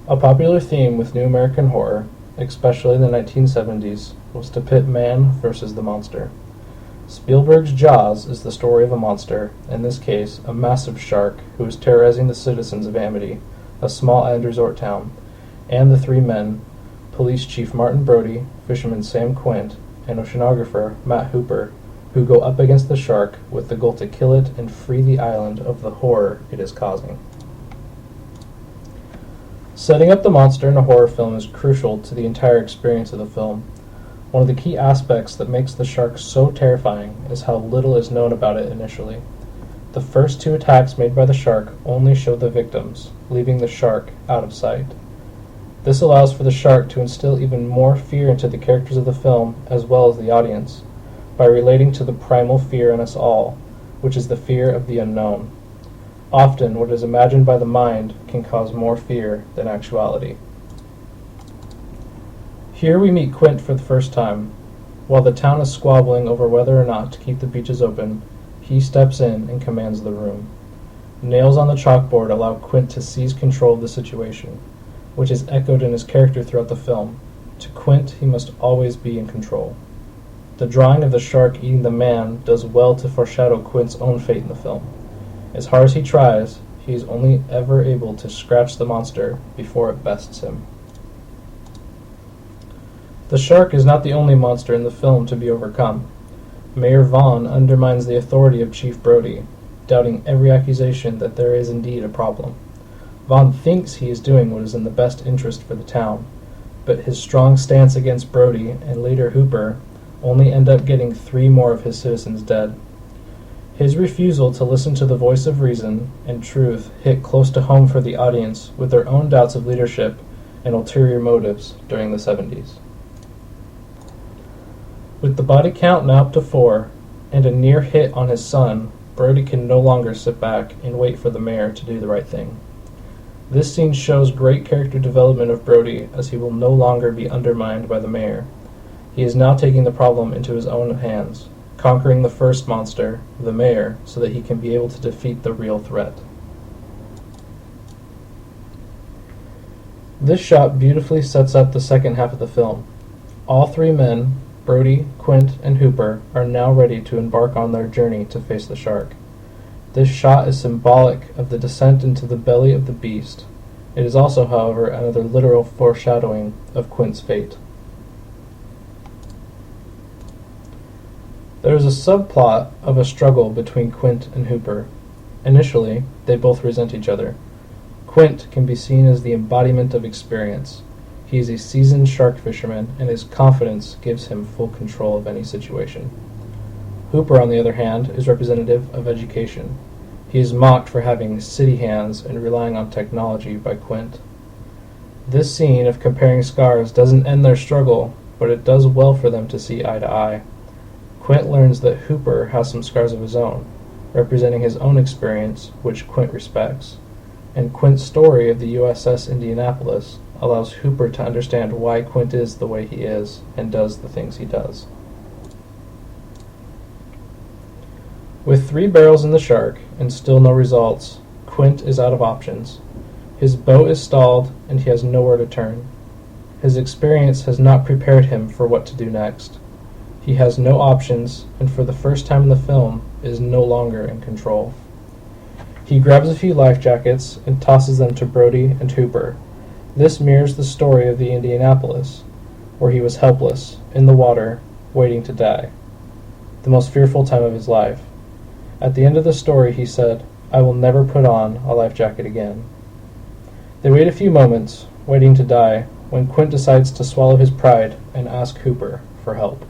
A popular theme with New American horror, especially in the 1970s, was to pit man versus the monster. Spielberg's Jaws is the story of a monster, in this case a massive shark who is terrorizing the citizens of Amity, a small island resort town, and the three men, Police Chief Martin Brody, Fisherman Sam Quint, and oceanographer Matt Hooper, who go up against the shark with the goal to kill it and free the island of the horror it is causing. Setting up the monster in a horror film is crucial to the entire experience of the film. One of the key aspects that makes the shark so terrifying is how little is known about it initially. The first two attacks made by the shark only show the victims, leaving the shark out of sight. This allows for the shark to instill even more fear into the characters of the film as well as the audience, by relating to the primal fear in us all, which is the fear of the unknown. Often, what is imagined by the mind can cause more fear than actuality. Here we meet Quint for the first time. While the town is squabbling over whether or not to keep the beaches open, he steps in and commands the room. Nails on the chalkboard allow Quint to seize control of the situation, which is echoed in his character throughout the film. To Quint, he must always be in control. The drawing of the shark eating the man does well to foreshadow Quint's own fate in the film. As hard as he tries, he is only ever able to scratch the monster before it bests him. The shark is not the only monster in the film to be overcome. Mayor Vaughn undermines the authority of Chief Brody, doubting every accusation that there is indeed a problem. Vaughn thinks he is doing what is in the best interest for the town, but his strong stance against Brody and later Hooper only end up getting 3 more of his citizens dead. His refusal to listen to the voice of reason and truth hit close to home for the audience with their own doubts of leadership and ulterior motives during the 70s. With the body count now up to 4 and a near hit on his son, Brody can no longer sit back and wait for the mayor to do the right thing. This scene shows great character development of Brody, as he will no longer be undermined by the mayor. He is now taking the problem into his own hands, conquering the first monster, the mayor, so that he can be able to defeat the real threat. This shot beautifully sets up the second half of the film. All 3 men, Brody, Quint, and Hooper, are now ready to embark on their journey to face the shark. This shot is symbolic of the descent into the belly of the beast. It is also, however, another literal foreshadowing of Quint's fate. There is a subplot of a struggle between Quint and Hooper. Initially, they both resent each other. Quint can be seen as the embodiment of experience. He is a seasoned shark fisherman, and his confidence gives him full control of any situation. Hooper, on the other hand, is representative of education. He is mocked for having city hands and relying on technology by Quint. This scene of comparing scars doesn't end their struggle, but it does well for them to see eye to eye. Quint learns that Hooper has some scars of his own, representing his own experience, which Quint respects. And Quint's story of the USS Indianapolis allows Hooper to understand why Quint is the way he is and does the things he does. With 3 barrels in the shark and still no results, Quint is out of options. His boat is stalled and he has nowhere to turn. His experience has not prepared him for what to do next. He has no options, and for the first time in the film, is no longer in control. He grabs a few life jackets and tosses them to Brody and Hooper. This mirrors the story of the Indianapolis, where he was helpless, in the water, waiting to die. The most fearful time of his life. At the end of the story, he said, "I will never put on a life jacket again." They wait a few moments, waiting to die, when Quint decides to swallow his pride and ask Hooper for help.